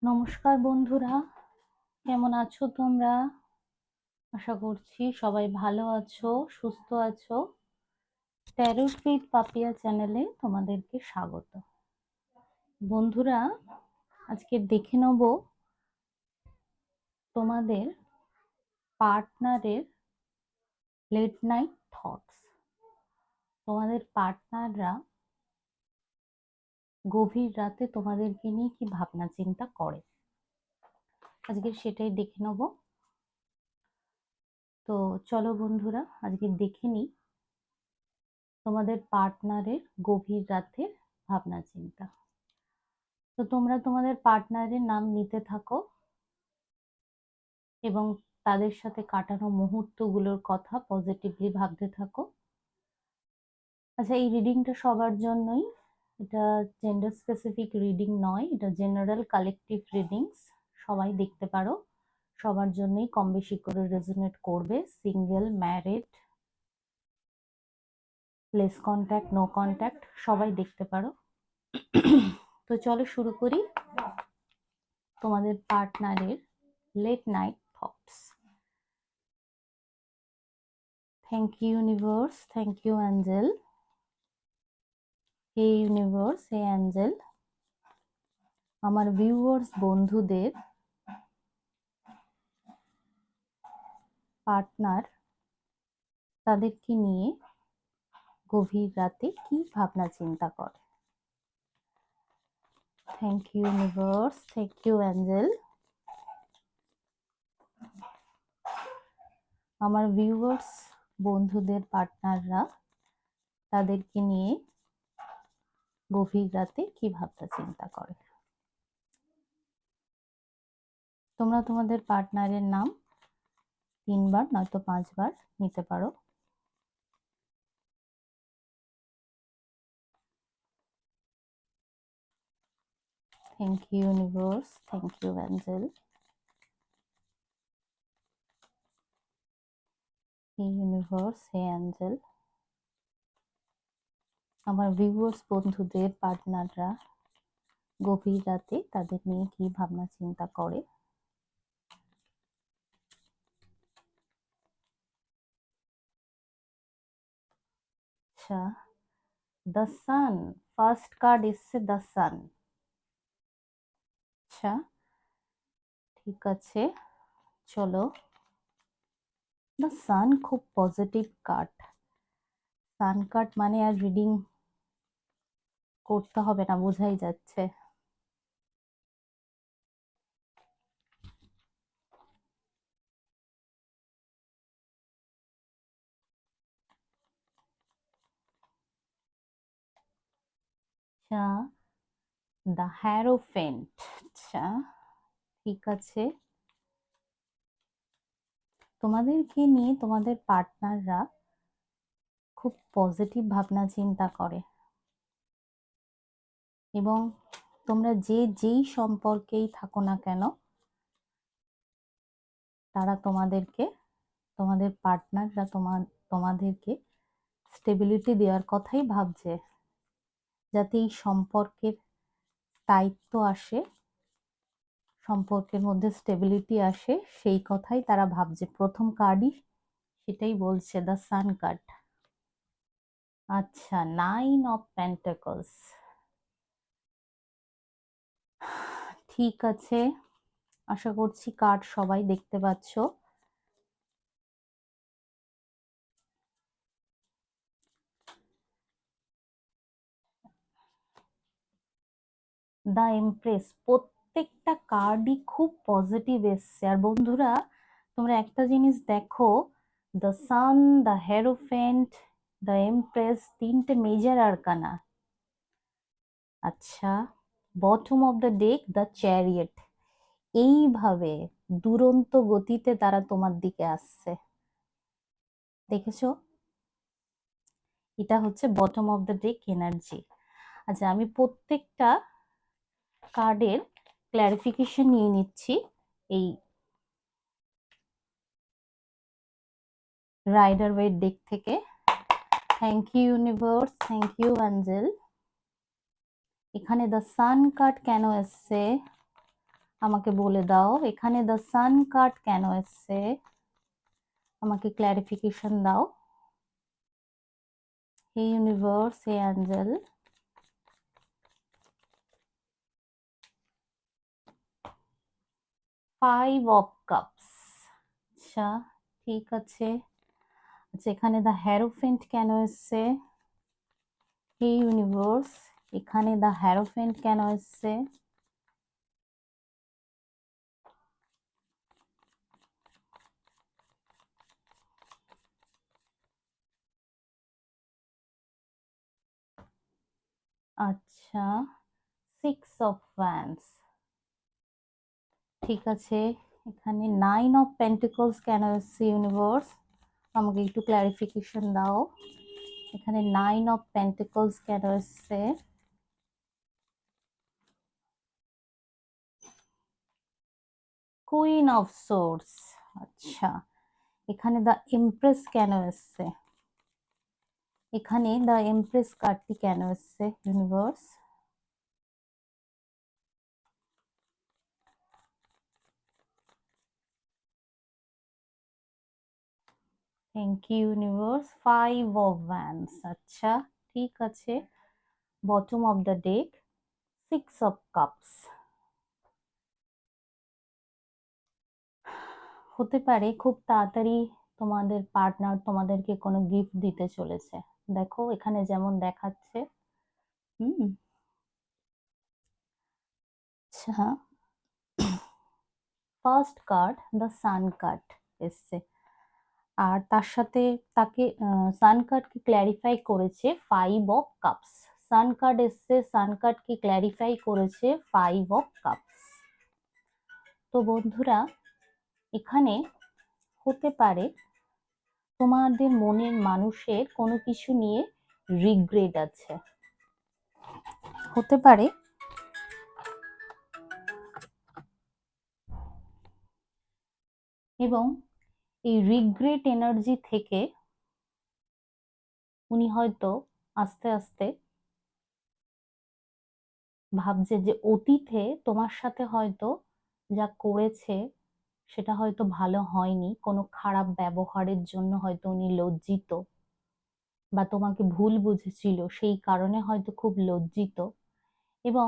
নমস্কার বন্ধুরা, কেমন আছো তোমরা? আশা করছি সবাই ভালো আছো, সুস্থ আছো। ট্যারোট উইথ পাপিয়া চ্যানেলে তোমাদেরকে স্বাগত। বন্ধুরা, আজকে দেখে নেব তোমাদের পার্টনারের লেট নাইট থটস। তোমাদের পার্টনাররা গভীর রাতে তোমাদেরকে নিয়ে কি ভাবনা চিন্তা করে, আজকে সেটাই দেখে নেব। তো চলো বন্ধুরা, আজকে দেখে নিই তোমাদের পার্টনারের গভীর রাতের ভাবনা চিন্তা। তো তোমরা তোমাদের পার্টনারের নাম নিতে থাকো এবং তাদের সাথে কাটানো মুহূর্তগুলোর কথা পজিটিভলি ভাবতে থাকো। আচ্ছা, এই রিডিংটা সবার জন্যই, এটা জেন্ডার স্পেসিফিক রিডিং নয়, এটা জেনারেল কালেকটিভ রিডিংস, সবাই দেখতে পারো। সবার জন্যই কম বেশি করে রেজোনেট করবে, single, married, less contact, no contact, সবাই দেখতে পারো। তো চলো শুরু করি তোমাদের পার্টনারের late night thoughts. Thank you universe, thank you angel. হে ইউনিভার্স, হে অ্যাঞ্জেল, আমার ভিউয়ার্স বন্ধুদের পার্টনার তাদেরকে নিয়ে গভীর রাতে কি ভাবনা চিন্তা করে। Thank you universe, thank you angel, আমার ভিউয়ার্স বন্ধুদের পার্টনাররা তাদেরকে নিয়ে গভীর রাতে কি ভাবনা চিন্তা করে। তোমরা তোমাদের পার্টনারের নাম 3 বার নয়তো 5 বার নিতে পারো। Thank you universe, thank you angel, হে ইউনিভার্স, হে অ্যাঞ্জেল, আমার ভিউয়ার্স বন্ধুদের পার্টনাররা গভীর রাতে তাদের নিয়ে কি ভাবনা চিন্তা করে। আচ্ছা, দ্য সান, ফার্স্ট কার্ড এসছে দ্য সান। আচ্ছা, ঠিক আছে, চলো। দ্য সান খুব পজিটিভ কার্ড। সান কার্ড মানে আর রিডিং করতে হবে না, বোঝাই যাচ্ছে। আচ্ছা, দ্য হ্যারোফেন্ট। আচ্ছা, ঠিক আছে, তোমাদেরকে নিয়ে তোমাদের পার্টনাররা খুব পজিটিভ ভাবনা চিন্তা করে এবং তোমরা যেই সম্পর্কেই থাকো না কেন, তারা তোমাদের পার্টনাররা তোমাদেরকে স্টেবিলিটি দেওয়ার কথাই ভাবছে, যাতে এই সম্পর্কের স্থায়িত্ব আসে, সম্পর্কের মধ্যে স্টেবিলিটি আসে, সেই কথাই তারা ভাবছে। প্রথম কার্ডই সেটাই বলছে, দ্য সান কার্ড। আচ্ছা, 9 অফ পেন্টাকলস। ঠিক আছে, আশা করছি কার্ড সবাই দেখতে পাচ্ছ। দ্য এমপ্রেস, প্রত্যেকটা কার্ডই খুব পজিটিভ এসছে। আর বন্ধুরা, তোমরা একটা জিনিস দেখো, the sun, the hierophant, the empress, 3টে মেজর আরকানা। আচ্ছা, bottom of the deck the chariot. এইভাবে দুরন্ত গতিতে তারা তোমার দিকে আসছে, দেখেছো? এটা হচ্ছে bottom of the deck energy. আচ্ছা, আমি প্রত্যেকটা কার্ডের ক্ল্যারিফিকেশন নিয়ে নিচ্ছি এই রাইডার ওয়েট ডেক থেকে। Thank you universe, thank you angel. এখানে দ্য সান কার্ড কেন এসছে আমাকে বলে দাও এখানে দ্য সান কার্ড কেন এসছে, আমাকে ক্ল্যারিফিকেশন দাও। হে ইউনিভার্স, হে অ্যাঞ্জেল, ফাইভ অফ কাপস। আচ্ছা ঠিক আছে। আচ্ছা এখানে দ্য হ্যারোফেন্ট কেন এসছে? হে ইউনিভার্স, এখানে দ্য হ্যারোফেন্ট কেন এসছে? আচ্ছা সিক্স অফ ওয়ান্ডস। ঠিক আছে এখানে নাইন অফ পেন্টিকলস কেন এসছে ইউনিভার্স, আমাকে একটু ক্ল্যারিফিকেশন দাও। এখানে নাইন অফ পেন্টিকলস কেন এসছে? Queen of swords. আচ্ছা এখানে দ্য এমপ্রেস কেন এসছে? এখানে দ্য এমপ্রেস কার্ডটি কেন এসছে universe? Thank you universe, five of wands. আচ্ছা ঠিক আছে, bottom of the deck six of cups. হতে পারে খুব তাড়াতাড়ি তোমাদের পার্টনার তোমাদেরকে কোনো গিফট দিতে চলেছে। দেখো এখানে যেমন দেখাচ্ছে। হুম। আচ্ছা first card the sun card এসছে, আর তার সাথে তাকে সান কার্ডকে ক্ল্যারিফাই করেছে five of cups. Sun card এসছে, সান কার্ডকে ক্ল্যারিফাই করেছে ফাইভ অফ কাপস। তো বন্ধুরা এখানে হতে পারে তোমাদের মনের মানুষের কোনো কিছু নিয়ে রিগ্রেট আছে, হতে পারে এবং এই রিগ্রেট এনার্জি থেকে উনি হয়তো আস্তে আস্তে ভাবছে যে অতীতে তোমার সাথে হয়তো যা করেছে সেটা হয়তো ভালো হয়নি, কোনো খারাপ ব্যবহারের জন্য হয়তো উনি লজ্জিত, বা তোমাকে ভুল বুঝেছিল সেই কারণে হয়তো খুব লজ্জিত, এবং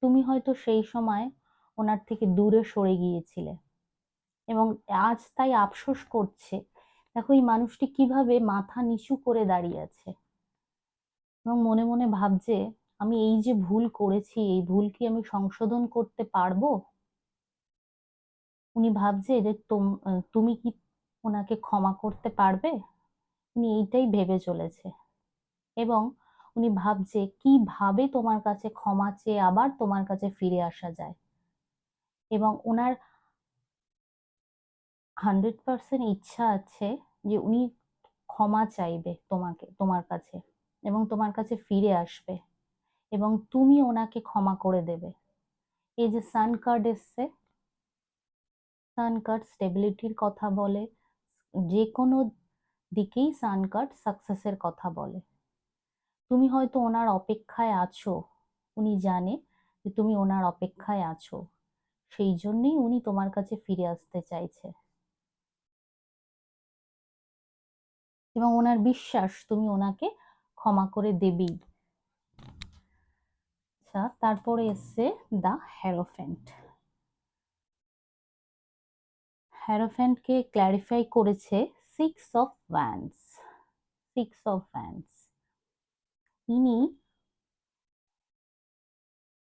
তুমি হয়তো সেই সময় ওনার থেকে দূরে সরে গিয়েছিলে এবং আজ তাই আফসোস করছে। দেখো এই মানুষটি কিভাবে মাথা নিচু করে দাঁড়িয়ে আছে এবং মনে মনে ভাবছে আমি এই যে ভুল করেছি এই ভুল কি আমি সংশোধন করতে পারবো। উনি ভাবছে যে তুমি কি ওনাকে ক্ষমা করতে পারবে, উনি এইটাই ভেবে চলেছে এবং উনি ভাবছে কিভাবে তোমার কাছে ক্ষমা চেয়ে আবার তোমার কাছে ফিরে আসা যায়, এবং ওনার 100% ইচ্ছা আছে যে উনি ক্ষমা চাইবে তোমার কাছে এবং তোমার কাছে ফিরে আসবে এবং তুমি ওনাকে ক্ষমা করে দেবে। এই যে সান কার্ড এসছে, সান কার্ড স্টেবিলিটির কথা বলে, যে কোনো দিকেই সান কার্ড সাকসেসের কথা বলে। তুমি হয়তো ওনার অপেক্ষায় আছো, উনি জানে যে তুমি ওনার অপেক্ষায় আছো, সেই জন্যই উনি তোমার কাছে ফিরে আসতে চাইছে এবং ওনার বিশ্বাস তুমি ওনাকে ক্ষমা করে দেবেই। আচ্ছা তারপরে এসছে দ্য হ্যারোফেন্ট। হ্যারোফেন্টকে ক্ল্যারিফাই করেছে six of wands. Six of wands ইনি,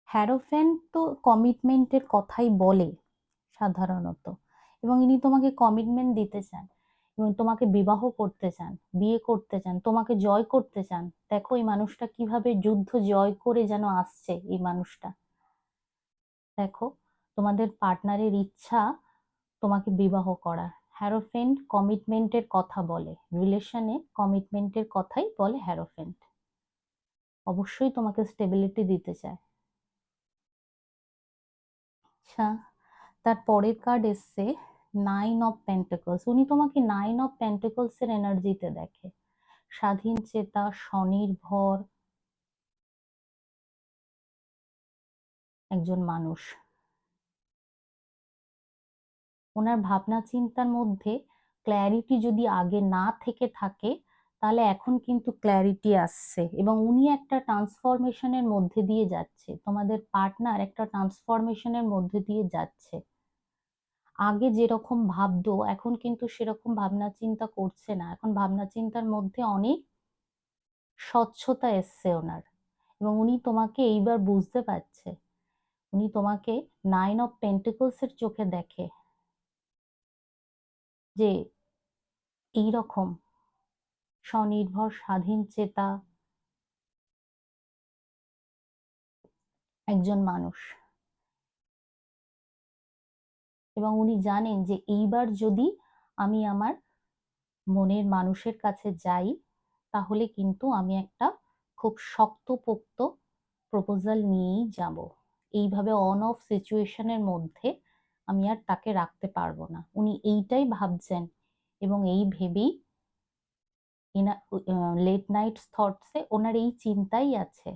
হ্যারোফেন্ট তো কমিটমেন্টের কথাই বলে সাধারণত, এবং ইনি তোমাকে কমিটমেন্ট দিতে চান এবং তোমাকে বিবাহ করতে চান, বিয়ে করতে চান, তোমাকে জয় করতে চান। দেখো এই মানুষটা কিভাবে যুদ্ধ জয় করে যেন আসছে এই মানুষটা। দেখো তোমাদের পার্টনারের ইচ্ছা তোমাকে বিবাহ করা। হ্যারোফেন্ট কমিটমেন্টের কথা বলে, রিলেশনে কমিটমেন্টের কথাই বলে হ্যারোফেন্ট, অবশ্যই তোমাকে স্টেবিলিটি দিতে চায়। আচ্ছা তার পরের কার্ড এসছে নাইন অফ পেন্টিকলস। উনি তোমাকে নাইন অফ পেন্টিকলস এর এনার্জিতে দেখে, স্বাধীন চেতা, স্বনির্ভর একজন মানুষ। ওনার ভাবনা চিন্তার মধ্যে ক্ল্যারিটি যদি আগে না থেকে থাকে, তাহলে এখন কিন্তু ক্ল্যারিটি আসছে এবং উনি একটা ট্রান্সফরমেশনের মধ্যে দিয়ে যাচ্ছে, তোমাদের পার্টনার একটা ট্রান্সফরমেশনের মধ্যে দিয়ে যাচ্ছে। আগে যেরকম ভাবতো এখন কিন্তু সেরকম ভাবনা চিন্তা করছে না, এখন ভাবনা চিন্তার মধ্যে অনেক স্বচ্ছতা এসছে ওনার, এবং উনি তোমাকে এইবার বুঝতে পারছে। উনি তোমাকে 9 অফ পেন্টিকলস এর চোখে দেখে, যে এইরকম স্বনির্ভর স্বাধীন চেতা একজন মানুষ, এবং উনি জানেন যে এইবার যদি আমি আমার মনের মানুষের কাছে যাই, তাহলে কিন্তু আমি একটা খুব শক্তপোক্ত প্রপোজাল নিয়েই যাব। এইভাবে অন অফ সিচুয়েশনের মধ্যে আমি আর তাকে রাখতে পারবো না, উনি এইটাই ভাবছেন, এবং এই ভেবেই লেট নাইট থটসে ওনার এই চিন্তাই আছে।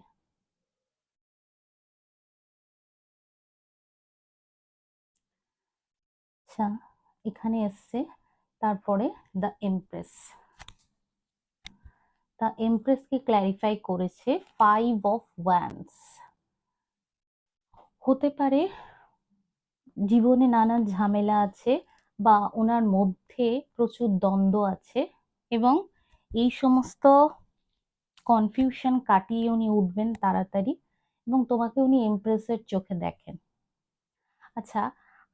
আচ্ছা, এখানে এসছে তারপরে দ্য এমপ্রেস। দ্য এমপ্রেসকে ক্ল্যারিফাই করেছে 5 অফ ওয়ান্ডস। হতে পারে জীবনে নানান ঝামেলা আছে, বা ওনার মধ্যে প্রচুর দ্বন্দ্ব আছে, এবং এই সমস্ত কনফিউশন কাটিয়ে উনি উঠবেন তাড়াতাড়ি, এবং তোমাকে উনি এমপ্রেসের চোখে দেখেন। আচ্ছা,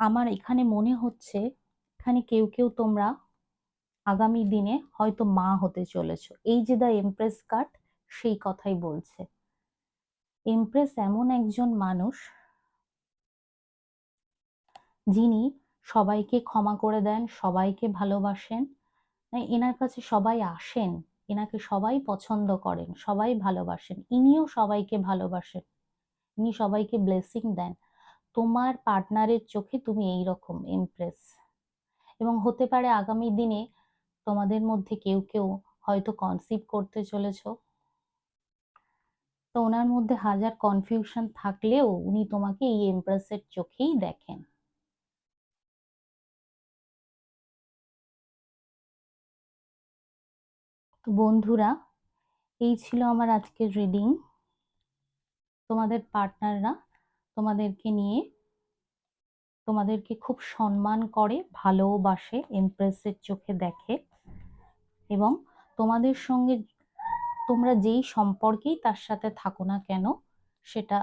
আমার এখানে মনে হচ্ছে এখানে কেউ কেউ তোমরা আগামী দিনে হয়তো মা হতে চলেছো। এই যে দ্য এমপ্রেস কার্ড সেই কথাই বলছে। এমপ্রেস এমন একজন মানুষ যিনি সবাইকে ক্ষমা করে দেন, সবাইকে ভালোবাসেন, এনার কাছে সবাই আসেন, এনাকে সবাই পছন্দ করেন, সবাই ভালোবাসেন, ইনিও সবাইকে ভালোবাসেন, ইনি সবাইকে ব্লেসিং দেন। তোমার পার্টনারের চোখে তুমি এই রকম এমপ্রেস, এবং হতে পারে আগামী দিনে তোমাদের মধ্যে কেউ কেউ হয়তো কনসিভ করতে চলেছো। তো ওনার মধ্যে হাজার কনফিউশন থাকলেও উনি তোমাকে এই এমপ্রেসের চোখেই দেখেন। তো বন্ধুরা, এই ছিল আমার আজকের রিডিং। তোমাদের পার্টনাররা তোমাদেরকে নিয়ে তোমাদেরকে খুব সম্মান করে, ভালোবাসে, এমপ্রেসের চোখে দেখে, এবং তোমাদের সঙ্গে তোমরা যেই সম্পর্কেই তার সাথে থাকো না কেন, সেটা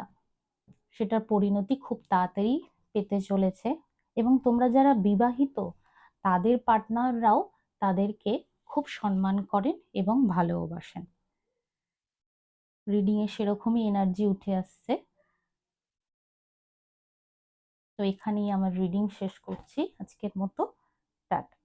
সেটার পরিণতি খুব তাড়াতাড়ি পেতে চলেছে। এবং তোমরা যারা বিবাহিত, তাদের পার্টনাররাও তাদেরকে খুব সম্মান করেন এবং ভালোবাসেন। রিডিং এ সেরকমই এনার্জি উঠে আসছে। তো এখানেই আমার রিডিং শেষ করছি আজকের মতো। টাটা।